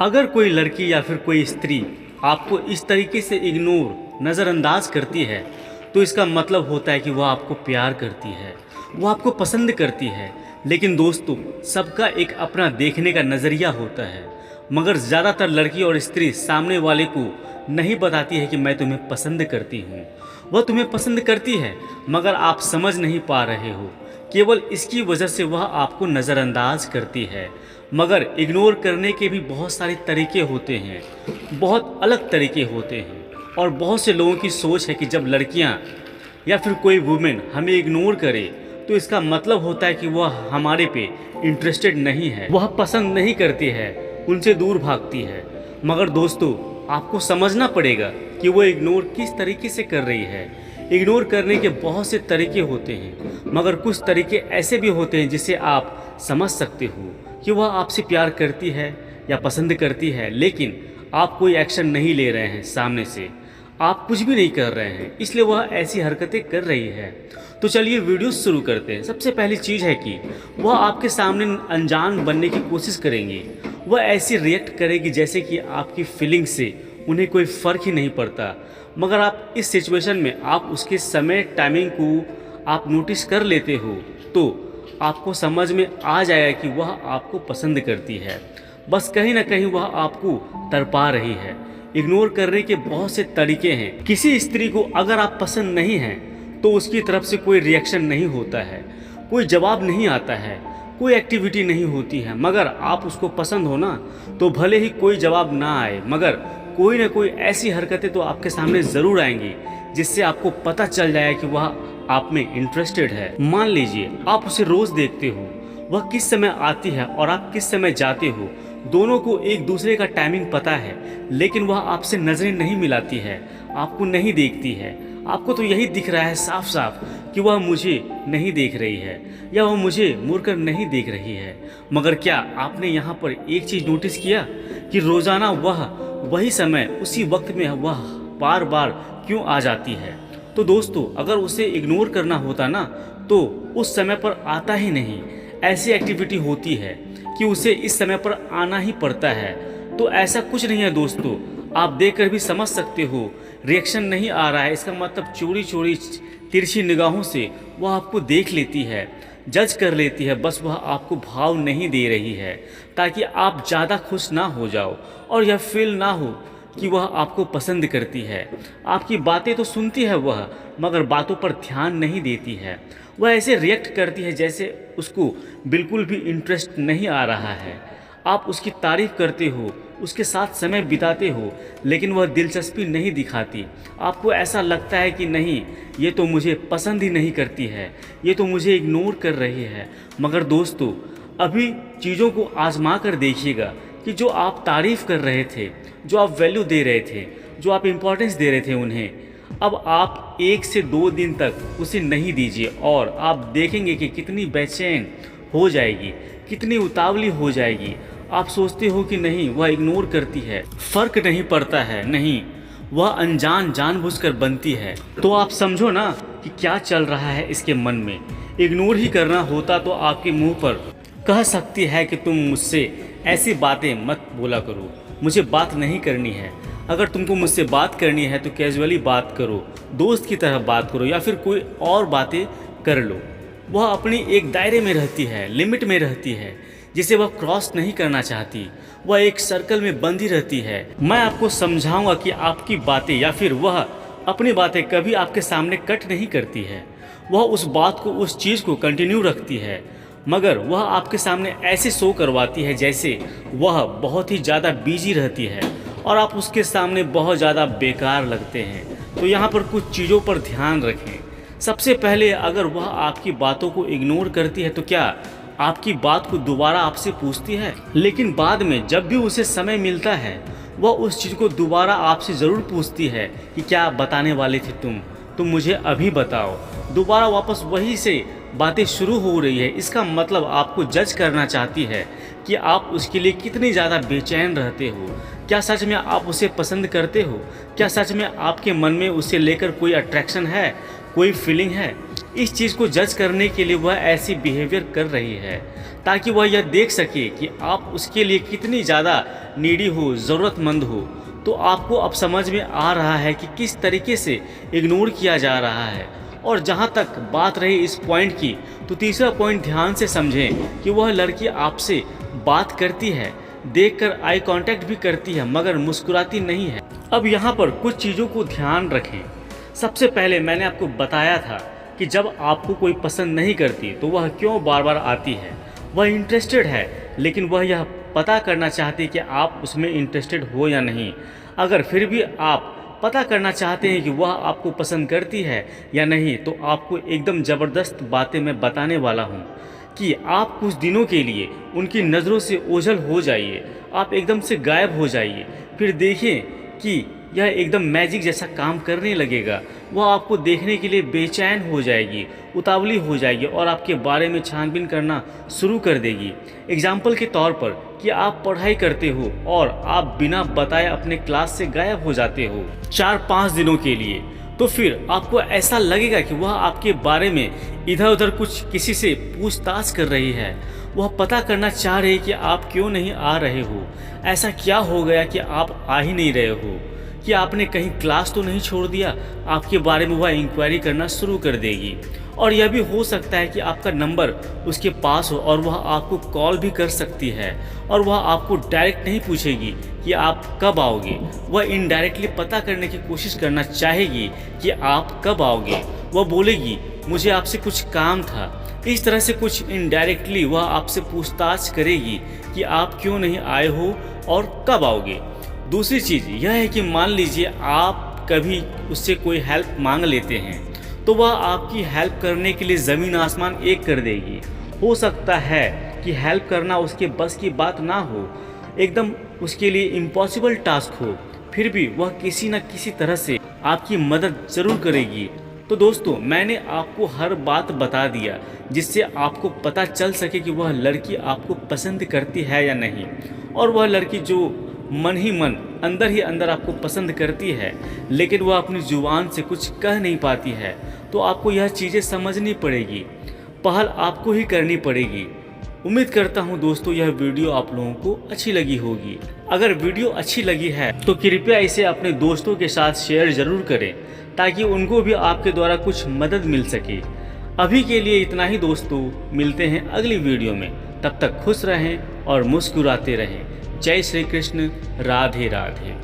अगर कोई लड़की या फिर कोई स्त्री आपको इस तरीके से इग्नोर नज़रअंदाज करती है तो इसका मतलब होता है कि वह आपको प्यार करती है, वह आपको पसंद करती है। लेकिन दोस्तों, सबका एक अपना देखने का नज़रिया होता है, मगर ज़्यादातर लड़की और स्त्री सामने वाले को नहीं बताती है कि मैं तुम्हें पसंद करती हूँ। वह तुम्हें पसंद करती है मगर आप समझ नहीं पा रहे हो। केवल इसकी वजह से वह आपको नज़रअंदाज करती है। मगर इग्नोर करने के भी बहुत सारे तरीके होते हैं, बहुत अलग तरीके होते हैं। और बहुत से लोगों की सोच है कि जब लड़कियां या फिर कोई वुमेन हमें इग्नोर करे तो इसका मतलब होता है कि वह हमारे पे इंटरेस्टेड नहीं है, वह पसंद नहीं करती है, उनसे दूर भागती है। मगर दोस्तों, आपको समझना पड़ेगा कि वो इग्नोर किस तरीके से कर रही है। इग्नोर करने के बहुत से तरीके होते हैं, मगर कुछ तरीके ऐसे भी होते हैं जिससे आप समझ सकते हो कि वह आपसे प्यार करती है या पसंद करती है, लेकिन आप कोई एक्शन नहीं ले रहे हैं सामने से, आप कुछ भी नहीं कर रहे हैं, इसलिए वह ऐसी हरकतें कर रही है। तो चलिए वीडियो शुरू करते हैं। सबसे पहली चीज़ है कि वह आपके सामने अनजान बनने की कोशिश करेंगी। वह ऐसी रिएक्ट करेगी जैसे कि आपकी फीलिंग से उन्हें कोई फ़र्क ही नहीं पड़ता। मगर आप इस सिचुएशन में आप उसके समय टाइमिंग को आप नोटिस कर लेते हो तो आपको समझ में आ जाएगा कि वह आपको पसंद करती है। बस कहीं ना कहीं वह आपको तड़पा रही है। इग्नोर करने के बहुत से तरीके हैं। किसी स्त्री को अगर आप पसंद नहीं हैं तो उसकी तरफ से कोई रिएक्शन नहीं होता है, कोई जवाब नहीं आता है, कोई एक्टिविटी नहीं होती है। मगर आप उसको पसंद हो ना, तो भले ही कोई जवाब ना आए, मगर कोई ना कोई ऐसी हरकतें तो आपके सामने ज़रूर आएंगी जिससे आपको पता चल जाए कि वह आप में इंटरेस्टेड है। मान लीजिए आप उसे रोज़ देखते हो, वह किस समय आती है और आप किस समय जाते हो, दोनों को एक दूसरे का टाइमिंग पता है, लेकिन वह आपसे नज़रें नहीं मिलाती है, आपको नहीं देखती है। आपको तो यही दिख रहा है साफ साफ कि वह मुझे नहीं देख रही है या वह मुझे मुड़कर नहीं देख रही है। मगर क्या आपने यहाँ पर एक चीज़ नोटिस किया कि रोज़ाना वह वही समय उसी वक्त में वह बार बार क्यों आ जाती है? तो दोस्तों, अगर उसे इग्नोर करना होता ना तो उस समय पर आता ही नहीं। ऐसी एक्टिविटी होती है कि उसे इस समय पर आना ही पड़ता है। तो ऐसा कुछ नहीं है दोस्तों, आप देखकर भी समझ सकते हो रिएक्शन नहीं आ रहा है, इसका मतलब चोरी चोरी तिरछी निगाहों से वह आपको देख लेती है, जज कर लेती है। बस वह आपको भाव नहीं दे रही है ताकि आप ज़्यादा खुश ना हो जाओ और यह फील ना हो कि वह आपको पसंद करती है। आपकी बातें तो सुनती है वह, मगर बातों पर ध्यान नहीं देती है। वह ऐसे रिएक्ट करती है जैसे उसको बिल्कुल भी इंटरेस्ट नहीं आ रहा है। आप उसकी तारीफ़ करते हो, उसके साथ समय बिताते हो, लेकिन वह दिलचस्पी नहीं दिखाती। आपको ऐसा लगता है कि नहीं, ये तो मुझे पसंद ही नहीं करती है, ये तो मुझे इग्नोर कर रही है। मगर दोस्तों, अभी चीज़ों को आजमा कर देखिएगा कि जो आप तारीफ़ कर रहे थे, जो आप वैल्यू दे रहे थे, जो आप इम्पोर्टेंस दे रहे थे उन्हें, अब आप 1 से 2 दिन तक उसे नहीं दीजिए और आप देखेंगे कि कितनी बेचैन हो जाएगी, कितनी उतावली हो जाएगी। आप सोचते हो कि नहीं, वह इग्नोर करती है, फ़र्क नहीं पड़ता है, नहीं, वह अनजान जानबूझकर बनती है। तो आप समझो ना कि क्या चल रहा है इसके मन में। इग्नोर ही करना होता तो आपके मुंह पर कह सकती है कि तुम मुझसे ऐसी बातें मत बोला करो, मुझे बात नहीं करनी है। अगर तुमको मुझसे बात करनी है तो कैजुअली बात करो, दोस्त की तरह बात करो या फिर कोई और बातें कर लो। वह अपनी एक दायरे में रहती है, लिमिट में रहती है, जिसे वह क्रॉस नहीं करना चाहती। वह एक सर्कल में बंधी रहती है। मैं आपको समझाऊंगा कि आपकी बातें या फिर वह अपनी बातें कभी आपके सामने कट नहीं करती है। वह उस बात को, उस चीज़ को कंटिन्यू रखती है, मगर वह आपके सामने ऐसे शो करवाती है जैसे वह बहुत ही ज़्यादा बिजी रहती है और आप उसके सामने बहुत ज़्यादा बेकार लगते हैं। तो यहाँ पर कुछ चीज़ों पर ध्यान रखें। सबसे पहले, अगर वह आपकी बातों को इग्नोर करती है तो क्या आपकी बात को दोबारा आपसे पूछती है? लेकिन बाद में जब भी उसे समय मिलता है वह उस चीज़ को दोबारा आपसे ज़रूर पूछती है कि क्या बताने वाले थे तुम मुझे अभी बताओ। दोबारा वापस वही से बातें शुरू हो रही है। इसका मतलब आपको जज करना चाहती है कि आप उसके लिए कितनी ज़्यादा बेचैन रहते हो। क्या सच में आप उसे पसंद करते हो? क्या सच में आपके मन में उसे लेकर कोई अट्रैक्शन है, कोई फीलिंग है? इस चीज़ को जज करने के लिए वह ऐसी बिहेवियर कर रही है, ताकि वह यह देख सके कि आप उसके लिए कितनी ज़्यादा नीडी हो, ज़रूरतमंद हो। तो आपको अब समझ में आ रहा है कि किस तरीके से इग्नोर किया जा रहा है। और जहाँ तक बात रही इस पॉइंट की, तो तीसरा पॉइंट ध्यान से समझें कि वह लड़की आपसे बात करती है, देखकर आई कांटेक्ट भी करती है, मगर मुस्कुराती नहीं है। अब यहाँ पर कुछ चीज़ों को ध्यान रखें। सबसे पहले मैंने आपको बताया था कि जब आपको कोई पसंद नहीं करती तो वह क्यों बार बार आती है। वह इंटरेस्टेड है, लेकिन वह यह पता करना चाहती है कि आप उसमें इंटरेस्टेड हो या नहीं। अगर फिर भी आप पता करना चाहते हैं कि वह आपको पसंद करती है या नहीं, तो आपको एकदम ज़बरदस्त बातें मैं बताने वाला हूँ कि आप कुछ दिनों के लिए उनकी नज़रों से ओझल हो जाइए, आप एकदम से गायब हो जाइए। फिर देखें कि यह एकदम मैजिक जैसा काम करने लगेगा। वह आपको देखने के लिए बेचैन हो जाएगी, उतावली हो जाएगी और आपके बारे में छानबीन करना शुरू कर देगी। एग्जाम्पल के तौर पर कि आप पढ़ाई करते हो और आप बिना बताए अपने क्लास से गायब हो जाते हो 4-5 दिनों के लिए, तो फिर आपको ऐसा लगेगा कि वह आपके बारे में इधर उधर कुछ किसी से पूछताछ कर रही है। वह पता करना चाह रही है कि आप क्यों नहीं आ रहे हो, ऐसा क्या हो गया कि आप आ ही नहीं रहे हो, कि आपने कहीं क्लास तो नहीं छोड़ दिया। आपके बारे में वह इंक्वायरी करना शुरू कर देगी। और यह भी हो सकता है कि आपका नंबर उसके पास हो और वह आपको कॉल भी कर सकती है, और वह आपको डायरेक्ट नहीं पूछेगी कि आप कब आओगे। वह इनडायरेक्टली पता करने की कोशिश करना चाहेगी कि आप कब आओगे। वह बोलेगी मुझे आपसे कुछ काम था। इस तरह से कुछ इनडायरेक्टली वह आपसे पूछताछ करेगी कि आप क्यों नहीं आए हो और कब आओगे। दूसरी चीज़ यह है कि मान लीजिए आप कभी उससे कोई हेल्प मांग लेते हैं, तो वह आपकी हेल्प करने के लिए ज़मीन आसमान एक कर देगी। हो सकता है कि हेल्प करना उसके बस की बात ना हो, एकदम उसके लिए इम्पॉसिबल टास्क हो, फिर भी वह किसी न किसी तरह से आपकी मदद ज़रूर करेगी। तो दोस्तों, मैंने आपको हर बात बता दिया जिससे आपको पता चल सके कि वह लड़की आपको पसंद करती है या नहीं। और वह लड़की जो मन ही मन, अंदर ही अंदर आपको पसंद करती है, लेकिन वह अपनी जुबान से कुछ कह नहीं पाती है, तो आपको यह चीज़ें समझनी पड़ेगी, पहल आपको ही करनी पड़ेगी। उम्मीद करता हूँ दोस्तों यह वीडियो आप लोगों को अच्छी लगी होगी। अगर वीडियो अच्छी लगी है तो कृपया इसे अपने दोस्तों के साथ शेयर ज़रूर करें, ताकि उनको भी आपके द्वारा कुछ मदद मिल सके। अभी के लिए इतना ही दोस्तों, मिलते हैं अगली वीडियो में। तब तक खुश रहें और मुस्कुराते रहें। जय श्री कृष्ण, राधे राधे।